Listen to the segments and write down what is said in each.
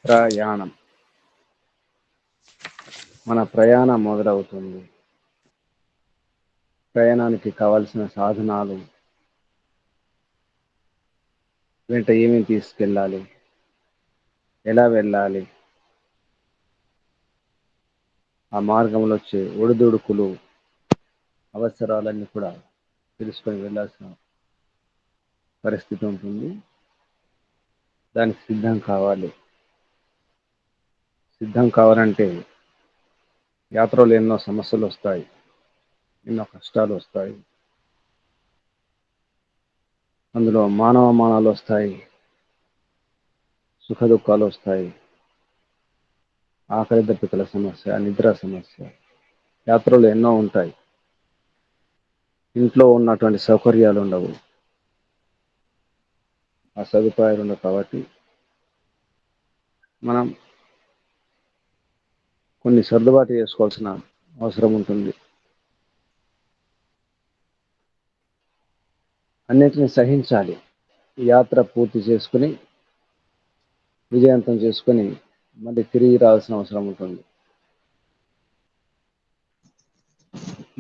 ప్రయాణం. మన ప్రయాణం మొదలవుతుంది. ప్రయాణానికి కావలసిన సాధనాలు, వెంట ఏమేమి తీసుకెళ్ళాలి, ఎలా వెళ్ళాలి, ఆ మార్గంలో వచ్చే ఒడిదుడుకులు, అవసరాలన్నీ కూడా తెలుసుకొని వెళ్ళాల్సిన పరిస్థితి ఉంటుంది. దానికి సిద్ధం కావాలి. సిద్ధం కావాలంటే యాత్రలో ఎన్నో సమస్యలు వస్తాయి, ఎన్నో కష్టాలు వస్తాయి. అందులో మానవమానాలు వస్తాయి, సుఖ దుఃఖాలు వస్తాయి, ఆకలి దప్పికల సమస్య, నిద్ర సమస్య, యాత్రలు ఎన్నో ఉంటాయి. ఇంట్లో ఉన్నటువంటి సౌకర్యాలు ఉండవు, ఆ సదుపాయాలు ఉండవు. కాబట్టి మనం కొన్ని సర్దుబాటు చేసుకోవాల్సిన అవసరం ఉంటుంది. అన్నిటిని సహించాలి. యాత్ర పూర్తి చేసుకుని విజయవంతం చేసుకుని మళ్ళీ తిరిగి రావాల్సిన అవసరం ఉంటుంది.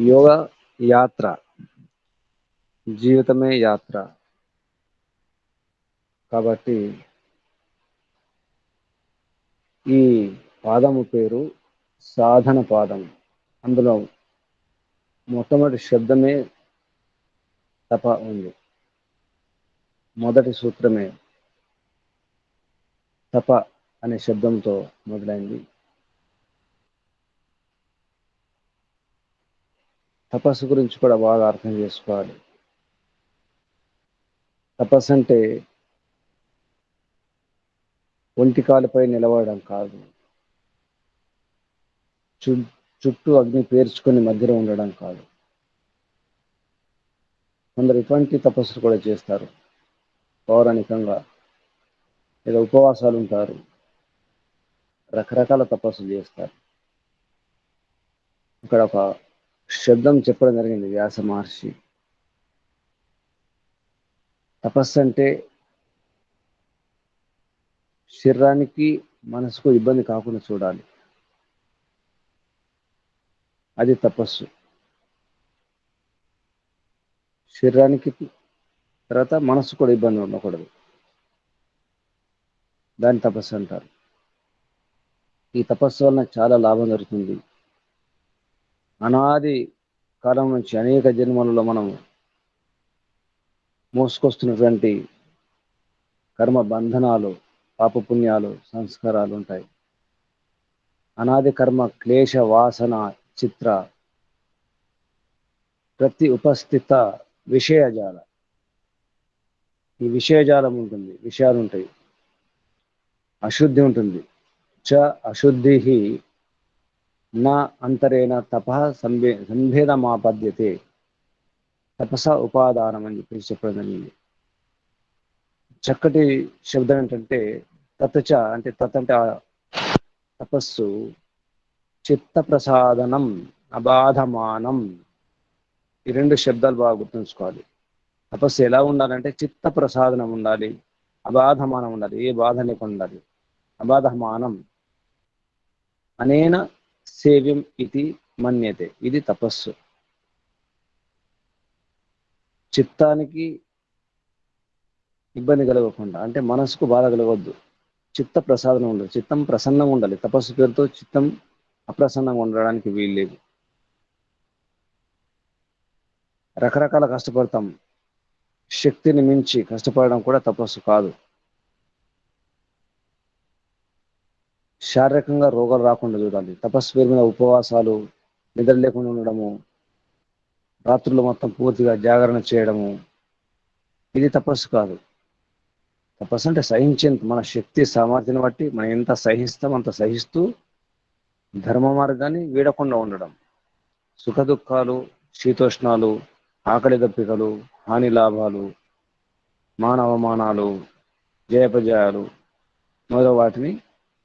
యోగా యాత్ర, జీవితమే యాత్ర. కాబట్టి ఈ పాదము పేరు సాధన పాదం. అందులో మొట్టమొదటి శబ్దమే తప ఉంది. మొదటి సూత్రమే తప అనే శబ్దంతో మొదలైంది. తపస్సు గురించి కూడా బాగా అర్థం చేసుకోవాలి. తపస్సు అంటే ఒంటికాలపై నిలబడడం కాదు, చుట్టూ అగ్ని పేర్చుకొని మధ్యలో ఉండడం కాదు. కొందరు ఇటువంటి తపస్సులు కూడా చేస్తారు. పౌరాణికంగా లేదా ఉపవాసాలు ఉంటారు, రకరకాల తపస్సులు చేస్తారు. ఇక్కడ ఒక శబ్దం చెప్పడం జరిగింది వ్యాస మహర్షి. తపస్సు అంటే శరీరానికి మనసుకు ఇబ్బంది కాకుండా చూడాలి, అది తపస్సు. శరీరానికి తర్వాత మనసు కూడా ఇబ్బంది ఉండకూడదు, దాన్ని తపస్సు అంటారు. ఈ తపస్సు వలన చాలా లాభం జరుగుతుంది. అనాది కాలం నుంచి అనేక జన్మలలో మనం మోసుకొస్తున్నటువంటి కర్మ బంధనాలు, పాపపుణ్యాలు, సంస్కారాలు ఉంటాయి. అనాది కర్మ క్లేశ వాసన చిత్ర ప్రతి ఉపస్థిత విషయజాల, ఈ విషయజాలం ఉంటుంది, విషయాలు ఉంటాయి, అశుద్ధి ఉంటుంది. చ అశుద్ధి నా అంతరేణ తప సంభేదమాపద్యతే తపస ఉపాదానం అని చెప్పడం జరిగింది. చక్కటి శబ్దం ఏంటంటే తతచ, అంటే తత్ అంటే తపస్సు, చిత్త ప్రసాదనం అబాధమానం. ఈ రెండు శబ్దాలు బాగా గుర్తుంచుకోవాలి. తపస్సు ఎలా ఉండాలంటే చిత్త ప్రసాదనం ఉండాలి, అబాధమానం ఉండాలి, ఏ బాధ లేకుండా ఉండాలి. అబాధమానం అనేన సేవ్యం ఇది మన్యతే, ఇది తపస్సు. చిత్తానికి ఇబ్బంది కలగకుండా, అంటే మనసుకు బాధ కలగవద్దు, చిత్త ప్రసాదం ఉండదు, చిత్తం ప్రసన్నంగా ఉండాలి. తపస్సు పేరుతో చిత్తం అప్రసన్నంగా ఉండడానికి వీల్లేదు. రకరకాల కష్టపడతాం, శక్తిని మించి కష్టపడడం కూడా తపస్సు కాదు. శారీరకంగా రోగాలు రాకుండా చూడాలి. తపస్సు పేరు మీద ఉపవాసాలు, నిద్ర లేకుండా ఉండడము, రాత్రులు మొత్తం పూర్తిగా జాగరణ చేయడము, ఇది తపస్సు కాదు. తపస్సు అంటే సహించేంత, మన శక్తి సామర్థ్యాన్ని బట్టి మనం ఎంత సహిస్తాం అంత సహిస్తూ ధర్మ మార్గాన్ని వీడకుండా ఉండడం. సుఖ దుఃఖాలు, శీతోష్ణాలు, ఆకలి దప్పికలు, హాని లాభాలు, మానవమానాలు, జయపజయాలు మొదలగు వాటిని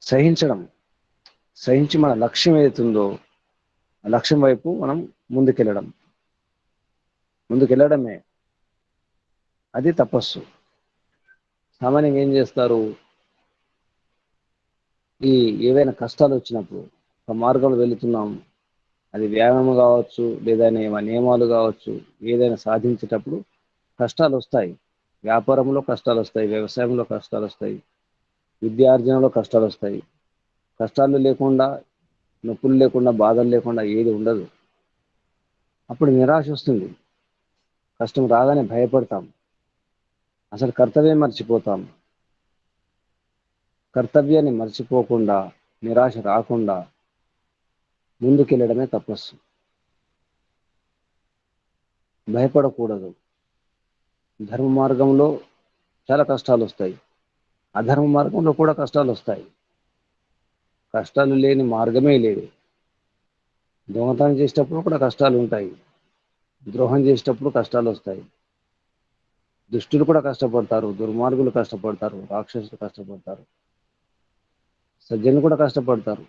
సహించడం. సహించి మన లక్ష్యం ఏదైతుందో ఆ లక్ష్యం వైపు మనం ముందుకెళ్ళడమే అది తపస్సు. సామాన్యంగా ఏం చేస్తారు, ఈ ఏవైనా కష్టాలు వచ్చినప్పుడు ఒక మార్గంలో వెళుతున్నాం, అది వ్యాయామం కావచ్చు, లేదా నియమాలు కావచ్చు, ఏదైనా సాధించేటప్పుడు కష్టాలు వస్తాయి. వ్యాపారంలో కష్టాలు వస్తాయి, వ్యవసాయంలో కష్టాలు వస్తాయి, విద్యార్జనలో కష్టాలు వస్తాయి. కష్టాలు లేకుండా, నొప్పులు లేకుండా, బాధలు లేకుండా ఏది ఉండదు. అప్పుడు నిరాశ వస్తుంది. కష్టం రాగానే భయపడతాం, అసలు కర్తవ్యం మర్చిపోతాం. కర్తవ్యాన్ని మర్చిపోకుండా, నిరాశ రాకుండా ముందుకెళ్ళడమే తపస్సు. భయపడకూడదు. ధర్మ మార్గంలో చాలా కష్టాలు వస్తాయి, అధర్మ మార్గంలో కూడా కష్టాలు వస్తాయి. కష్టాలు లేని మార్గమే లేదు. దొంగతనం చేసేటప్పుడు కూడా కష్టాలు ఉంటాయి, ద్రోహం చేసేటప్పుడు కష్టాలు వస్తాయి. దుష్టులు కూడా కష్టపడతారు, దుర్మార్గులు కష్టపడతారు, రాక్షసులు కష్టపడతారు, సజ్జనులు కూడా కష్టపడతారు,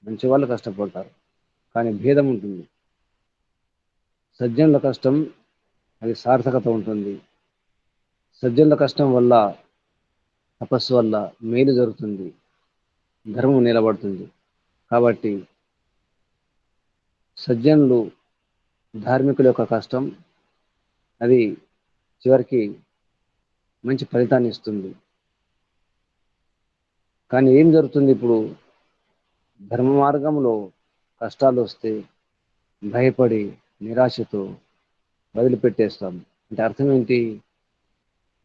మంచి వాళ్ళు కష్టపడతారు. కానీ భేదం ఉంటుంది. సజ్జనుల కష్టం అది సార్థకత ఉంటుంది. సజ్జనుల కష్టం వల్ల, తపస్సు వల్ల మేలు జరుగుతుంది, ధర్మం నిలబడుతుంది. కాబట్టి సజ్జనులు, ధార్మికుల యొక్క కష్టం అది చివరికి మంచి ఫలితాన్ని ఇస్తుంది. కానీ ఏం జరుగుతుంది ఇప్పుడు? ధర్మ మార్గంలో కష్టాలు వస్తే భయపడి, నిరాశతో వదిలిపెట్టేస్తాం. అంటే అర్థం ఏంటి?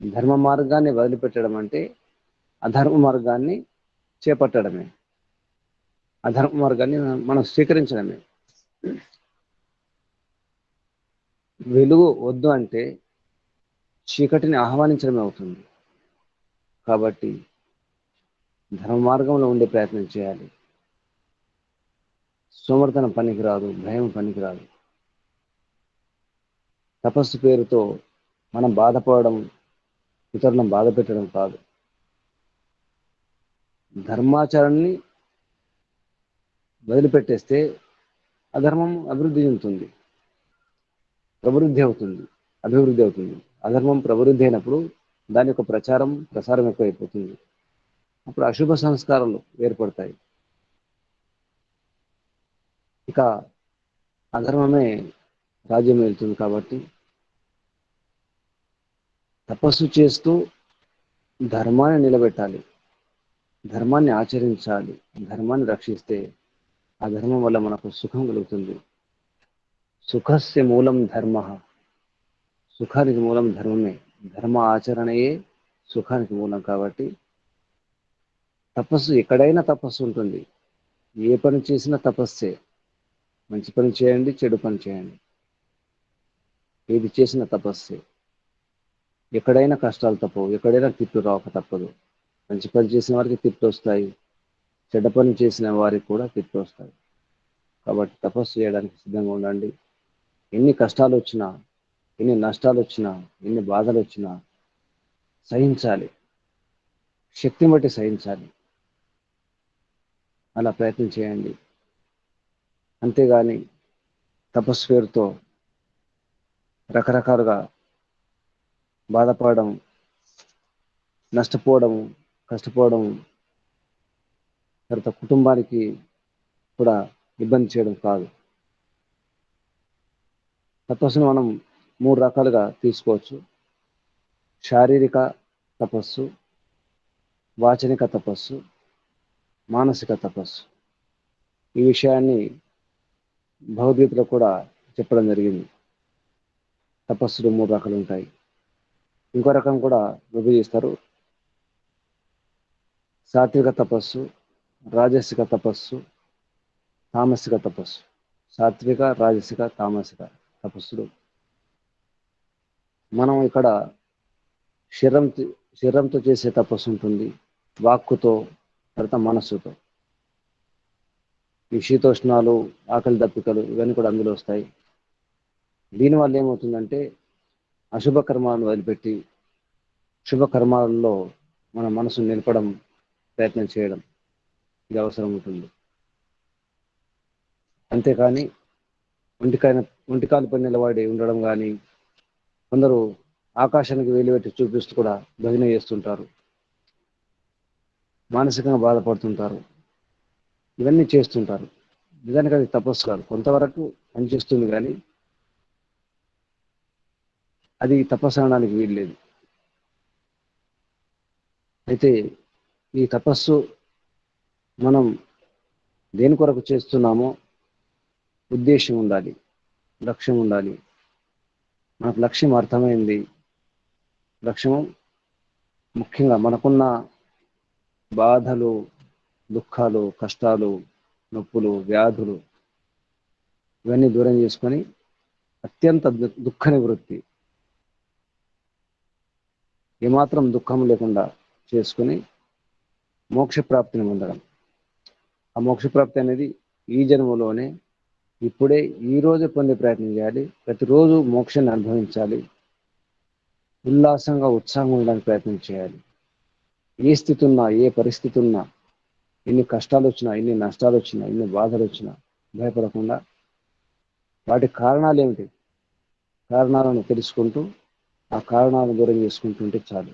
ధర్మ మార్గాన్ని వదిలిపెట్టడం అంటే అధర్మ మార్గాన్ని చేపట్టడమే, అధర్మ మార్గాన్ని మనం స్వీకరించడమే. వెలుగు వద్దు అంటే చీకటిని ఆహ్వానించడమే అవుతుంది. కాబట్టి ధర్మ మార్గంలో ఉండే ప్రయత్నం చేయాలి. సోమర్తనం పనికిరాదు, భయం పనికిరాదు. తపస్సు పేరుతో మనం బాధపడడం, ఇతరులను బాధ పెట్టడం కాదు. ధర్మాచరణని వదిలిపెట్టేస్తే అధర్మం అభివృద్ధి చెందుతుంది, అభివృద్ధి అవుతుంది. అధర్మం ప్రవృద్ధి అయినప్పుడు దాని యొక్క ప్రసారం ఎక్కువైపోతుంది. అప్పుడు అశుభ సంస్కారాలు ఏర్పడతాయి. ఇక అధర్మమే రాజ్యం వెళ్తుంది. కాబట్టి తపస్సు చేస్తూ ధర్మాన్ని నిలబెట్టాలి, ధర్మాన్ని ఆచరించాలి. ధర్మాన్ని రక్షిస్తే ఆ ధర్మం వల్ల మనకు సుఖం కలుగుతుంది. సుఖస్య మూలం ధర్మ, సుఖానికి మూలం ధర్మమే. ధర్మ ఆచరణయే సుఖానికి మూలం. కాబట్టి తపస్సు, ఎక్కడైనా తపస్సు ఉంటుంది. ఏ పని చేసినా తపస్సే. మంచి పని చేయండి, చెడు పని చేయండి, ఏది చేసినా తపస్సే. ఎక్కడైనా కష్టాలు తప్పవు, ఎక్కడైనా తిట్లు రాక తప్పదు. మంచి పని చేసిన వారికి తిట్లు వస్తాయి, చెడ్డ పని చేసిన వారికి కూడా తిట్లు వస్తాయి. కాబట్టి తపస్సు చేయడానికి సిద్ధంగా ఉండండి. ఎన్ని కష్టాలు వచ్చినా, ఎన్ని నష్టాలు వచ్చినా, ఎన్ని బాధలు వచ్చినా సహించాలి, శక్తిని బట్టి సహించాలి. అలా ప్రయత్నం చేయండి. అంతేగాని తపస్సు పేరుతో రకరకాలుగా బాధపడడం, నష్టపోవడం, కష్టపోవడం, తర్వాత కుటుంబానికి కూడా ఇబ్బంది చేయడం కాదు. తపస్సును మనం 3 రకాలుగా తీసుకోవచ్చు. శారీరక తపస్సు, వాచనిక తపస్సు, మానసిక తపస్సు. ఈ విషయాన్ని భగవద్గీతలో కూడా చెప్పడం జరిగింది. తపస్సులు 3 రకాలు ఉంటాయి. ఇంకో రకం కూడా విభజిస్తారు. సాత్విక తపస్సు, రాజసిక తపస్సు, తామసిక తపస్సు. సాత్విక, రాజసిక, తామసిక తపస్సులు. మనం ఇక్కడ శరీరంతో చేసే తపస్సు ఉంటుంది, వాక్కుతో, తర్వాత మనస్సుతో. ఈ శీతోష్ణాలు, ఆకలి దప్పికలు ఇవన్నీ కూడా అందులో వస్తాయి. దీనివల్ల ఏమవుతుందంటే అశుభ కర్మాలను వదిలిపెట్టి శుభ కర్మాలలో మన మనసును నిలపడం ప్రయత్నం చేయడం ఇది అవసరం ఉంటుంది. అంతేకాని ఒంటికాలపై నిలబడి ఉండడం కానీ, కొందరు ఆకాశానికి వేలిపెట్టి చూపిస్తూ కూడా భజన చేస్తుంటారు, మానసికంగా బాధపడుతుంటారు. ఇవన్నీ చేస్తుంటారు. నిజానికి అది తపస్సు కాదు. కొంతవరకు పనిచేస్తుంది కానీ అది తపస్సు అనడానికి వీల్లేదు. అయితే ఈ తపస్సు మనం దేని కొరకు చేస్తున్నామో ఉద్దేశం ఉండాలి, లక్ష్యం ఉండాలి. మనకు లక్ష్యం అర్థమైంది. లక్ష్యం ముఖ్యంగా మనకున్న బాధలు, దుఃఖాలు, కష్టాలు, నొప్పులు, వ్యాధులు ఇవన్నీ దూరం చేసుకొని అత్యంత దుఃఖ నివృత్తి, ఏమాత్రం దుఃఖం లేకుండా చేసుకుని మోక్షప్రాప్తిని పొందడం. ఆ మోక్షప్రాప్తి అనేది ఈ జన్మలోనే, ఇప్పుడే, ఈ రోజు పొందే ప్రయత్నం చేయాలి. ప్రతిరోజు మోక్షాన్ని అనుభవించాలి. ఉల్లాసంగా, ఉత్సాహంగా ఉండడానికి ప్రయత్నం చేయాలి. ఏ స్థితి ఉన్నా, ఏ పరిస్థితి ఉన్నా, ఎన్ని కష్టాలు వచ్చినా, ఎన్ని నష్టాలు వచ్చినా, ఎన్ని బాధలు వచ్చినా భయపడకుండా వాటి కారణాలు ఏమిటి, కారణాలను తెలుసుకుంటూ ఆ కారణాలను దూరం చేసుకుంటుంటే చాలు.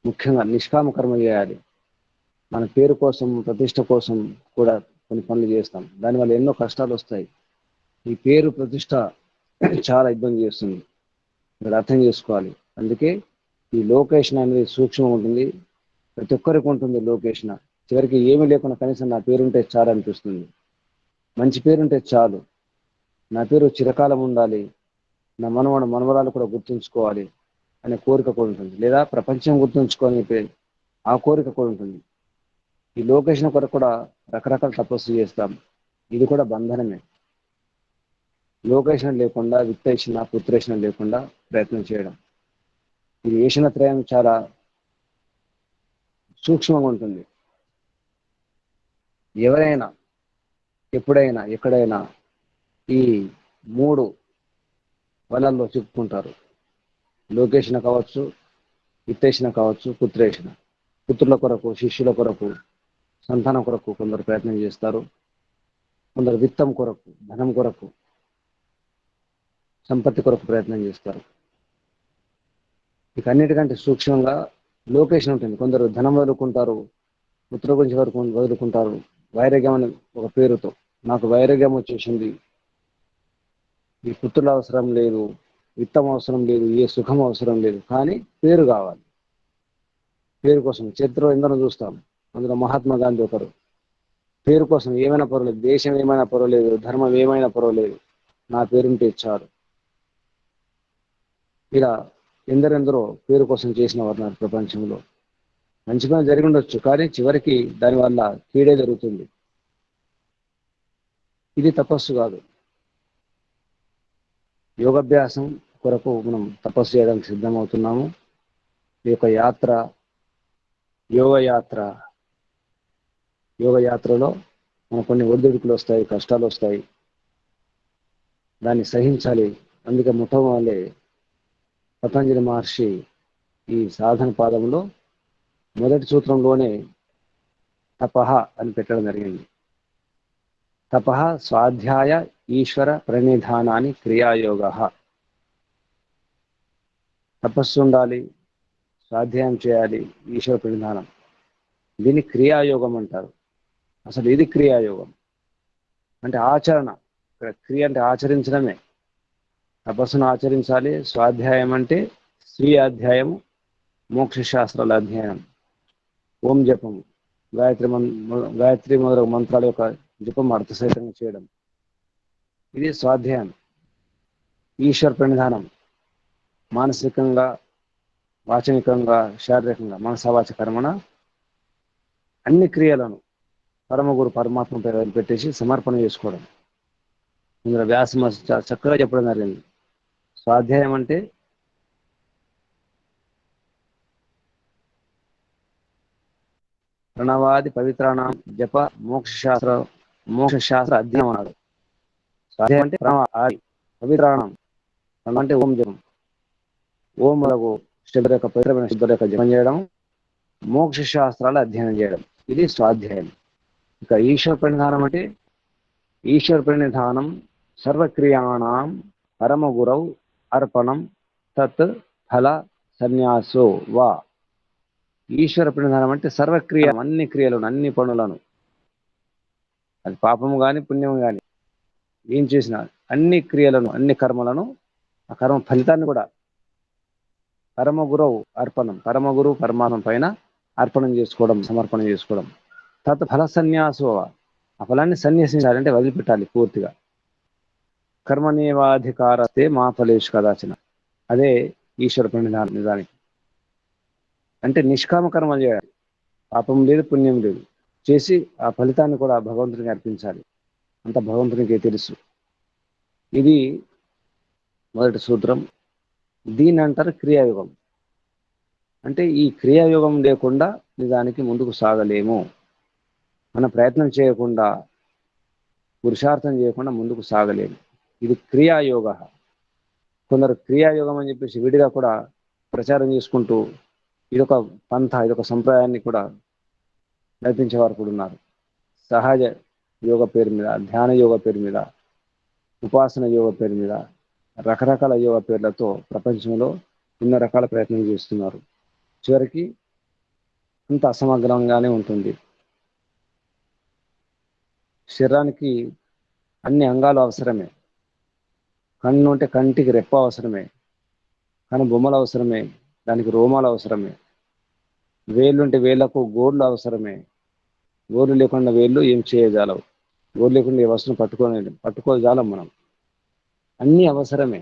ముఖ్యంగా నిష్కామ కర్మ చేయాలి. మన పేరు కోసం, ప్రతిష్ట కోసం కూడా కొన్ని పనులు చేస్తాం. దానివల్ల ఎన్నో కష్టాలు వస్తాయి. ఈ పేరు, ప్రతిష్ట చాలా ఇబ్బంది చేస్తుంది. ఇక్కడ అర్థం చేసుకోవాలి. అందుకే ఈ లొకేషన్ అనేది సూక్ష్మంగా ఉంటుంది. ప్రతి ఒక్కరికి ఉంటుంది లొకేషన్. చివరికి ఏమీ లేకుండా కనీసం నా పేరుంటే చాలు అనిపిస్తుంది. మంచి పేరుంటే చాలు, నా పేరు చిరకాలం ఉండాలి, నా మనవరాలు కూడా గుర్తుంచుకోవాలి అనే కోరిక కూడా ఉంటుంది. లేదా ప్రపంచం గుర్తుంచుకోని ఆ కోరిక కూడా ఉంటుంది. ఈ లొకేషన్ కొరకు కూడా రకరకాల తపస్సు చేస్తాం. ఇది కూడా బంధనమే. లొకేషన్ లేకుండా, విత్తేషణ, పుత్రేషణ లేకుండా ప్రయత్నం చేయడం. ఇది ఏషణత్రయం చాలా సూక్ష్మంగా ఉంటుంది. ఎవరైనా, ఎప్పుడైనా, ఎక్కడైనా ఈ 3 వలల్లో చెప్పుకుంటారు. లొకేషన్ కావచ్చు, విత్తేషణ కావచ్చు, పుత్రేషణ. పుత్రుల కొరకు, శిష్యుల కొరకు, సంతానం కొరకు కొందరు ప్రయత్నం చేస్తారు. కొందరు విత్తం కొరకు, ధనం కొరకు, సంపత్తి కొరకు ప్రయత్నం చేస్తారు. ఇక అన్నిటికంటే సూక్ష్మంగా లొకేషన్ ఉంటుంది. కొందరు ధనం వదులుకుంటారు, పుత్రుల గురించి వరకు వదులుకుంటారు. వైరాగ్యం అని ఒక పేరుతో, నాకు వైరాగ్యం వచ్చేసింది, ఈ పుత్రుల అవసరం లేదు, విత్తం అవసరం లేదు, ఏ సుఖం అవసరం లేదు, కానీ పేరు కావాలి. పేరు కోసం చరిత్రలో ఎందరో చూస్తాం. అందులో మహాత్మా గాంధీ ఒకరు. పేరు కోసం ఏమైనా పర్వాలేదు, దేశం ఏమైనా పర్వాలేదు, ధర్మం ఏమైనా పర్వాలేదు, నా పేరుంటే చాలు. ఇలా ఎందరెందరో పేరు కోసం చేసిన వారు ప్రపంచంలో. మంచి పని జరిగి ఉండొచ్చు, కానీ చివరికి దానివల్ల కీడే జరుగుతుంది. ఇది తపస్సు కాదు. యోగాభ్యాసం కొరకు మనం తపస్సు చేయడానికి సిద్ధమవుతున్నాము. ఈ యొక్క యాత్ర, యోగయాత్ర. యోగయాత్రలో మనకు కొన్ని ఒడిదుడుకులు వస్తాయి, కష్టాలు వస్తాయి. దాన్ని సహించాలి. అందుకే మొట్టమొదలే పతంజలి మహర్షి ఈ సాధన పాదంలో మొదటి సూత్రంలోనే తపః అని పెట్టడం జరిగింది. తపః స్వాధ్యాయ ఈశ్వర ప్రణిధానాన్ని క్రియాయోగ. తపస్సు ఉండాలి, స్వాధ్యాయం చేయాలి, ఈశ్వర ప్రణిధానం. దీన్ని క్రియాయోగం అంటారు. అసలు ఇది క్రియాయోగం అంటే ఆచరణ. క్రియ అంటే ఆచరించడమే. తపస్సును ఆచరించాలి. స్వాధ్యాయం అంటే స్వీయ అధ్యాయము, మోక్ష శాస్త్రాల అధ్యయనం, ఓం జపం, గాయత్రి మొదలగు మంత్రాల యొక్క జపం అర్థసహితంగా చేయడం, ఇది స్వాధ్యాయం. ఈశ్వర ప్రణిధానం మానసికంగా, వాచనికంగా, శారీరకంగా, మనసవాచ కర్మణ అన్ని క్రియలను పరమగురు పరమాత్మ పేరు పెట్టేసి సమర్పణ చేసుకోవడం. ఇందులో వ్యాసం చక్కగా చెప్పడం జరిగింది. స్వాధ్యాయం అంటే ప్రణవాది పవిత్రాణం జప మోక్షశాస్త్ర అధ్యయనం అన్నాడు. స్వాధ్యాయం అంటే ప్రణవాది పవిత్రాణం, అంటే ఓం జపం, ఓం వరకు శుద్ధ యొక్క పవిత్రమైన శుద్ధ యొక్క జపం చేయడం, మోక్ష శాస్త్రాలు అధ్యయనం చేయడం, ఇది స్వాధ్యాయం. ఇక ఈశ్వర ప్రణిధానం అంటే ఈశ్వర ప్రణిధానం సర్వక్రియాణం పరమగురౌ అర్పణం తత్ ఫల సన్యాసో వా. ఈశ్వర ప్రణిధానం అంటే సర్వక్రియ, అన్ని క్రియలను, అన్ని పనులను అది పాపము కానీ పుణ్యం కానీ ఏం చేసినా అన్ని క్రియలను అన్ని కర్మలను ఆ కర్మ ఫలితాన్ని కూడా పరమ గురువు అర్పణం, పరమ గురువు పరమాత్మ పైన అర్పణం చేసుకోవడం, సమర్పణ చేసుకోవడం. తర్వాత ఫల సన్యాసో, ఆ ఫలాన్ని సన్యాసించాలంటే వదిలిపెట్టాలి పూర్తిగా. కర్మణ్యేవాధికారస్తే మా ఫలేషు కదాచన, అదే ఈశ్వర ప్రణిధానం నిజానికి. అంటే నిష్కామ కర్మలు చేయాలి, పాపం లేదు పుణ్యం లేదు, చేసి ఆ ఫలితాన్ని కూడా భగవంతునికి అర్పించాలి. అంత భగవంతునికి తెలుసు. ఇది మొదటి సూత్రం. దీన్ని అంటారు క్రియాయుగం. అంటే ఈ క్రియాయుగం లేకుండా నిజానికి ముందుకు సాగలేము. మన ప్రయత్నం చేయకుండా, పురుషార్థం చేయకుండా ముందుకు సాగలేము. ఇది క్రియాయోగ. కొందరు క్రియాయోగం అని చెప్పేసి విడిగా కూడా ప్రచారం చేసుకుంటూ ఇదొక పంథ, ఇదొక సంప్రదాయాన్ని కూడా నడిపించేవారు కూడా ఉన్నారు. సహజ యోగ పేరు మీద, ధ్యాన యోగ పేరు మీద, ఉపాసన యోగ పేరు మీద, రకరకాల యోగ పేర్లతో ప్రపంచంలో ఎన్నో రకాల ప్రయత్నం చేస్తున్నారు. చివరికి అంత అసమగ్రంగానే ఉంటుంది. శరీరానికి అన్ని అంగాలు అవసరమే. కన్ను ఉంటే కంటికి రెప్ప అవసరమే, కానీ బొమ్మలు అవసరమే, దానికి రోమాలు అవసరమే. వేళ్ళు ఉంటే వేళ్లకు గోర్లు అవసరమే, గోర్లు లేకుండా వేళ్ళు ఏం చేయజాలవు. గోర్లు లేకుండా ఏ వస్తువును పట్టుకోజాలం మనం. అన్నీ అవసరమే.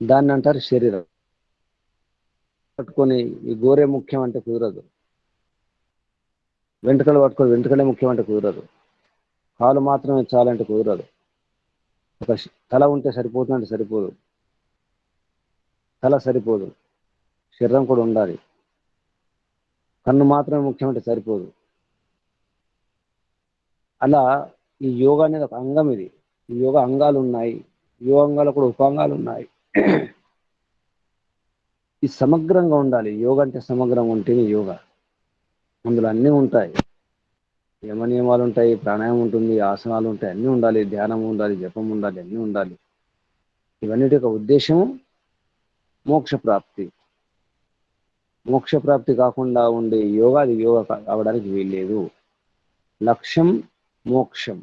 దాన్ని అంటారు శరీరం. పట్టుకొని ఈ గోరే ముఖ్యం అంటే కుదరదు, వెంట్రుకలు పట్టుకొని వెంట్రుకలే ముఖ్యం అంటే కుదరదు, కాలు మాత్రమే చాలంటే కుదరదు. ఒక తల ఉంటే సరిపోతుందంటే సరిపోదు, తల సరిపోదు, శరీరం కూడా ఉండాలి. కన్ను మాత్రమే ముఖ్యం అంటే సరిపోదు. అలా ఈ యోగా అనేది ఒక అంగం. ఇది ఈ యోగా అంగాలు ఉన్నాయి, యోగాంగాలు కూడా ఉపాంగాలు ఉన్నాయి. ఈ సమగ్రంగా ఉండాలి. యోగా అంటే సమగ్రంగా ఉంటేనే యోగా. అందులో అన్నీ ఉంటాయి, యమ నియమాలు ఉంటాయి, ప్రాణాయామం ఉంటుంది, ఆసనాలు ఉంటాయి, అన్నీ ఉండాలి, ధ్యానం ఉండాలి, జపం ఉండాలి, అన్నీ ఉండాలి. ఇవన్నిటి యొక్క ఉద్దేశము మోక్ష ప్రాప్తి. మోక్ష ప్రాప్తి కాకుండా ఉండే యోగా అది యోగా కావడానికి వీల్లేదు. లక్ష్యం మోక్షం.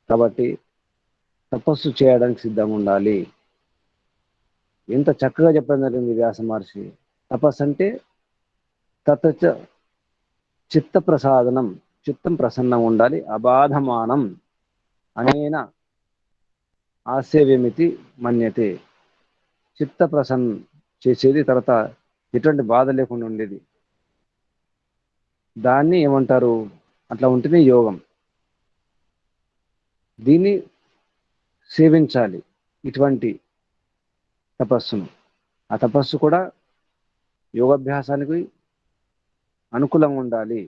కాబట్టి తపస్సు చేయడానికి సిద్ధంగా ఉండాలి. ఎంత చక్కగా చెప్పడం జరిగింది వ్యాస మహర్షి. తపస్సు అంటే తతచ చిత్త ప్రసాదనం, చిత్తం ప్రసన్నంగా ఉండాలి. అబాధమానం అనేన ఆసేవ్యమితి మన్యతే. చిత్త ప్రసన్న చేసేది, తర్వాత ఎటువంటి బాధ లేకుండా ఉండేది, దాన్ని ఏమంటారు? అట్లా ఉంటేనే యోగం. దీన్ని సేవించాలి, ఇటువంటి తపస్సును. ఆ తపస్సు కూడా యోగాభ్యాసానికి అనుకూలంగా ఉండాలి,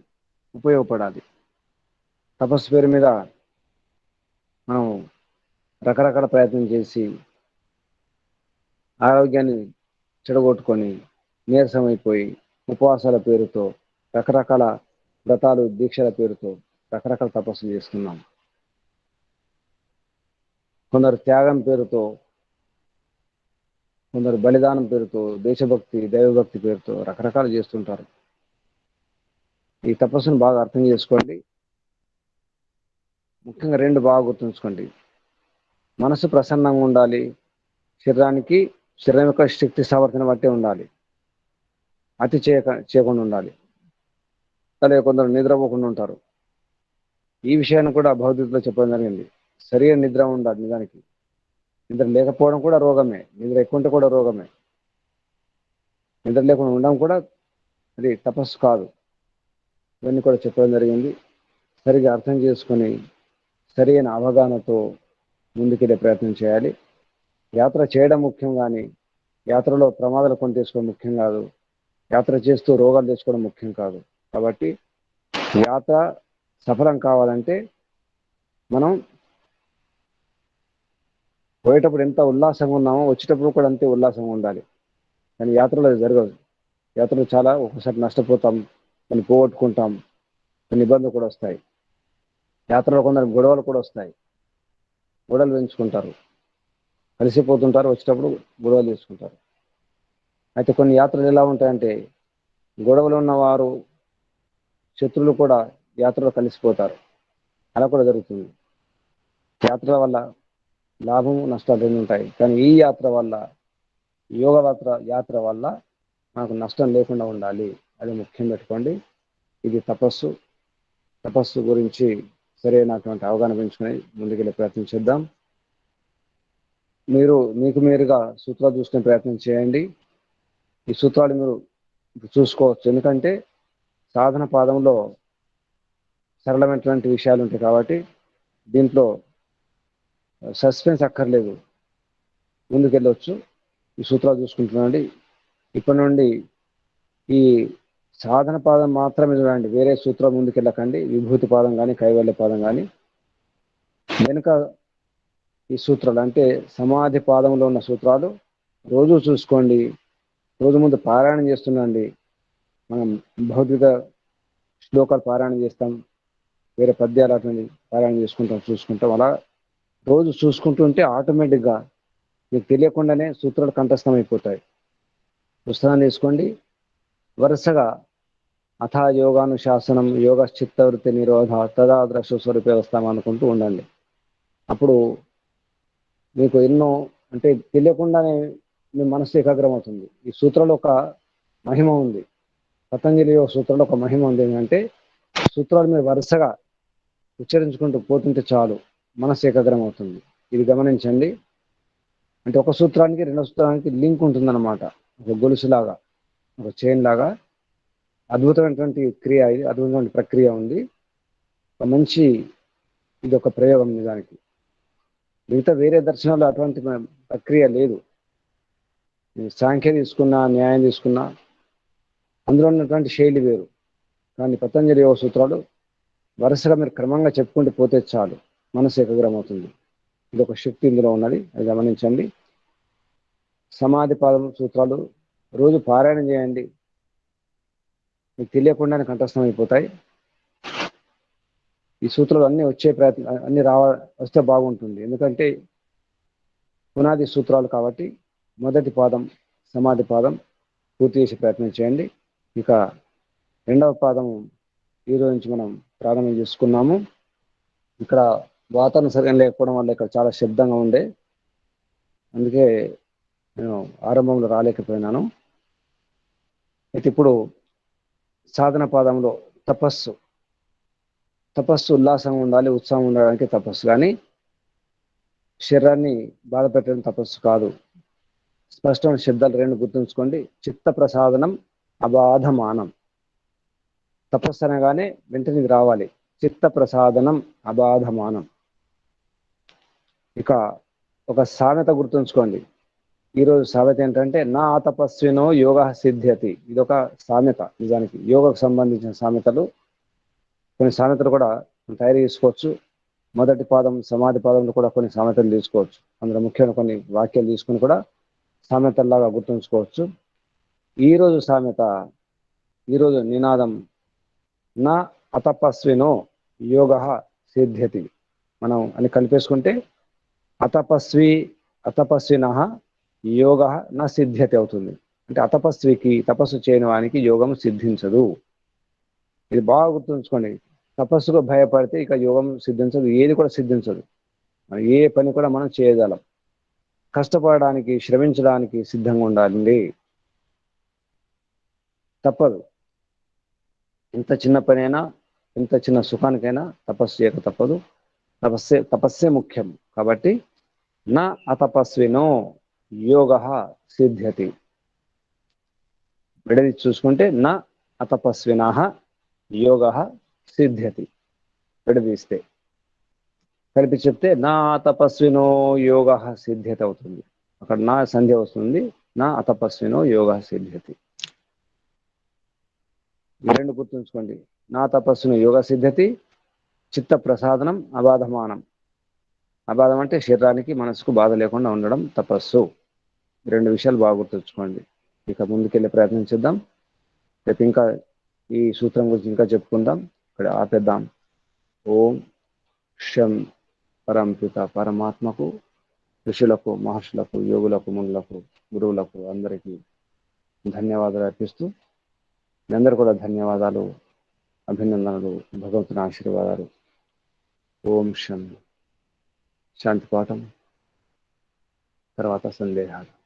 ఉపయోగపడాలి. తపస్సు పేరు మీద మనం రకరకాల ప్రయత్నం చేసి ఆరోగ్యాన్ని చెడగొట్టుకొని నీరసమైపోయి ఉపవాసాల పేరుతో, రకరకాల వ్రతాలు దీక్షల పేరుతో రకరకాల తపస్సులు చేస్తున్నాం. కొందరు త్యాగం పేరుతో, కొందరు బలిదానం పేరుతో, దేశభక్తి దైవభక్తి పేరుతో రకరకాలు చేస్తుంటారు. ఈ తపస్సును బాగా అర్థం చేసుకోండి. ముఖ్యంగా రెండు బాగా గుర్తుంచుకోండి. మనసు ప్రసన్నంగా ఉండాలి, శరీరం యొక్క శక్తి సామర్థ్యం బట్టే ఉండాలి, అతి చేయకుండా ఉండాలి. అలాగే కొందరు నిద్రపోకుండా ఉంటారు. ఈ విషయాన్ని కూడా భగవద్గీతలో చెప్పడం జరిగింది. సరైన నిద్ర ఉండాలి. నిజానికి నిద్ర లేకపోవడం కూడా రోగమే, నిద్ర ఎక్కువ ఉంటే కూడా రోగమే. నిద్ర లేకుండా ఉండడం కూడా అది తపస్సు కాదు. ఇవన్నీ కూడా చెప్పడం జరిగింది. సరిగా అర్థం చేసుకొని సరైన అవగాహనతో ముందుకెళ్ళే ప్రయత్నం చేయాలి. యాత్ర చేయడం ముఖ్యం, కానీ యాత్రలో ప్రమాదాలు కొని తెచ్చుకోవడం ముఖ్యం కాదు, యాత్ర చేస్తూ రోగాలు తెచ్చుకోవడం ముఖ్యం కాదు. కాబట్టి యాత్ర సఫలం కావాలంటే మనం పోయేటప్పుడు ఎంత ఉల్లాసంగా ఉన్నామో వచ్చేటప్పుడు కూడా అంతే ఉల్లాసంగా ఉండాలి. కానీ యాత్రలో అది జరగదు. యాత్రలో చాలా ఒకసారి నష్టపోతాం, కొన్ని పోగొట్టుకుంటాం, కొన్ని ఇబ్బందులు కూడా వస్తాయి. యాత్రలో కొందరు గొడవలు కూడా వస్తాయి, గొడవలు పెంచుకుంటారు, కలిసిపోతుంటారు, వచ్చేటప్పుడు గొడవలు చేసుకుంటారు. అయితే కొన్ని యాత్రలు ఎలా ఉంటాయంటే గొడవలు ఉన్నవారు శత్రువులు కూడా యాత్రలో కలిసిపోతారు. అలా కూడా జరుగుతుంది. యాత్రల వల్ల లాభము నష్టాలు రెండు ఉంటాయి. కానీ ఈ యాత్ర వల్ల, యోగ యాత్ర వల్ల మనకు నష్టం లేకుండా ఉండాలి. అది ముఖ్యం పెట్టుకోండి. ఇది తపస్సు. తపస్సు గురించి సరైనటువంటి అవగాహన పెంచుకొని ముందుకెళ్ళే ప్రయత్నం చేద్దాం. మీకు మీరుగా సూత్రాలు చూసుకునే ప్రయత్నం చేయండి. ఈ సూత్రాలు మీరు చూసుకోవచ్చు. ఎందుకంటే సాధన పాదంలో సరళమైనటువంటి విషయాలు ఉంటాయి కాబట్టి దీంట్లో సస్పెన్స్ అక్కర్లేదు, ముందుకెళ్ళవచ్చు. ఈ సూత్రాలు చూసుకుంటున్నాండి. ఇప్పటి నుండి ఈ సాధన పాదం మాత్రమే చూడండి, వేరే సూత్రం ముందుకెళ్ళకండి. విభూతి పాదం కానీ కైవల్య పాదం కానీ వెనుక ఈ సూత్రాలు అంటే సమాధి పాదంలో ఉన్న సూత్రాలు రోజు చూసుకోండి. రోజు ముందు పారాయణం చేస్తుండండి. మనం భౌతిక శ్లోకాలు పారాయణం చేస్తాం, వేరే పద్యాలు అటువంటి పారాయణం చూసుకుంటాం. అలా రోజు చూసుకుంటుంటే ఆటోమేటిక్గా మీకు తెలియకుండానే సూత్రాలు కంఠస్థం అయిపోతాయి. పుస్తకం తీసుకోండి, వరుసగా అథా యోగానుశాసనం యోగ చిత్తవృత్తి నిరోధ తదా ద్రష్ట స్వరూప వ్యవస్థ అనుకుంటూ ఉండండి. అప్పుడు మీకు ఎన్నో అంటే తెలియకుండానే మీ మనసు ఏకాగ్రం అవుతుంది. ఈ సూత్రంలో ఒక మహిమ ఉంది. పతంజలి సూత్రంలో ఒక మహిమ ఉంది. ఏంటంటే సూత్రాలు మీరు వరుసగా ఉచ్చరించుకుంటూ పోతుంటే చాలు మనసు ఏకాగ్రం అవుతుంది. ఇది గమనించండి. అంటే ఒక సూత్రానికి రెండో సూత్రానికి లింక్ ఉంటుందన్నమాట. ఒక గొలుసులాగా, ఒక చైన్ లాగా అద్భుతమైనటువంటి క్రియ, ఇది అద్భుతమైన ప్రక్రియ ఉంది. ఒక మంచి ఇది ఒక ప్రయోగం నిజానికి. మిగతా వేరే దర్శనాలు అటువంటి ప్రక్రియ లేదు. సాంఖ్య తీసుకున్నా, న్యాయం తీసుకున్నా అందులో ఉన్నటువంటి శైలి వేరు. కానీ పతంజలి యోగ సూత్రాలు వరుసగా మీరు క్రమంగా చెప్పుకుంటూ పోతే చాలు మనసు ఏకాగ్రం అవుతుంది. ఇది ఒక శక్తి ఇందులో ఉన్నది, అది గమనించండి. సమాధి పాదం సూత్రాలు రోజు పారాయణం చేయండి, మీకు తెలియకుండానే కంఠస్థం అయిపోతాయి. ఈ సూత్రాలు అన్నీ వచ్చే ప్రయత్నం అన్ని వస్తే బాగుంటుంది. ఎందుకంటే పునాది సూత్రాలు కాబట్టి మొదటి పాదం సమాధి పాదం పూర్తి చేసే ప్రయత్నం చేయండి. ఇక రెండవ పాదం ఈరోజు నుంచి మనం ప్రారంభం చేసుకున్నాము. ఇక్కడ వాతావరణం సరిగా లేకపోవడం వల్ల ఇక్కడ చాలా శబ్దంగా ఉండే, అందుకే నేను ఆరంభంలో రాలేకపోయినాను. అయితే ఇప్పుడు సాధన పాదంలో తపస్సు ఉల్లాసంగా ఉండాలి, ఉత్సాహం ఉండడానికి తపస్సు. కానీ శరీరాన్ని బాధ పెట్టడం తపస్సు కాదు. స్పష్టమైన శబ్దాలు రెండు గుర్తుంచుకోండి. చిత్త ప్రసాదనం, అబాధమానం. తపస్సు అనగానే వెంటనే ఇది రావాలి. చిత్త ప్రసాదనం, అబాధమానం. ఇక ఒక సామెత గుర్తుంచుకోండి. ఈరోజు సామెత ఏంటంటే నా తపస్వినో యోగ సిద్ధ్యతి. ఇది ఒక సామెత. నిజానికి యోగకు సంబంధించిన సామెతలు, కొన్ని సామెతలు కూడా తయారు చేసుకోవచ్చు. మొదటి పాదం సమాధి పాదంలో కూడా కొన్ని సామెతలు తీసుకోవచ్చు. అందులో ముఖ్యమైన కొన్ని వాక్యాలు తీసుకుని కూడా సామెతల్లాగా గుర్తుంచుకోవచ్చు. ఈరోజు సామెత, ఈరోజు నినాదం నా అతపస్వినో యోగ సిద్ధ్యతి. మనం అని కలిపేసుకుంటే అతపస్విన యోగ నా సిద్ధ్యతి అవుతుంది. అంటే అతపస్వికి, తపస్సు చేయని వానికి యోగం సిద్ధించదు. ఇది బాగా గుర్తుంచుకోండి. తపస్సుకు భయపడితే ఇక యోగం సిద్ధించదు, ఏది కూడా సిద్ధించదు. ఏ పని కూడా మనం చేయగలం. కష్టపడడానికి, శ్రమించడానికి సిద్ధంగా ఉండాలండి. తప్పదు. ఎంత చిన్న పనైనా, ఎంత చిన్న సుఖానికైనా తపస్సు చేయక తప్పదు. తపస్సే ముఖ్యం. కాబట్టి నా అతపస్వినో యోగ సిద్ధ్యతి. విడది చూసుకుంటే నా అతపస్విన యోగ సిద్ధ్యతి. విడదీస్తే కలిపి చెప్తే నా తపస్వినో యోగ సిద్ధ్యత అవుతుంది. అక్కడ నా సంధ్య వస్తుంది. నా అతపస్వినో యోగ సిద్ధ్యతి. ఈ రెండు గుర్తుంచుకోండి. నా తపస్సును యోగ సిద్ధ్యతి, చిత్త ప్రసాదనం, అబాధమానం. అబాధం అంటే శరీరానికి మనసుకు బాధ లేకుండా ఉండడం తపస్సు. రెండు విషయాలు బాగా గుర్తుంచుకోండి. ఇక ముందుకెళ్ళే ప్రయత్నం చేద్దాం. రేపు ఇంకా ఈ సూత్రం గురించి ఇంకా చెప్పుకుందాం. ఇక్కడ ఆపేద్దాం. ఓం శం పరంపిత పరమాత్మకు, ఋషులకు, మహర్షులకు, యోగులకు, మునులకు, గురువులకు అందరికీ ధన్యవాదాలు అర్పిస్తూ, మీ అందరూ కూడా ధన్యవాదాలు అభినందనలు, భగవంతుని ఆశీర్వాదాలు. ఓం శాంతి పాఠం తర్వాత సందేహాలు.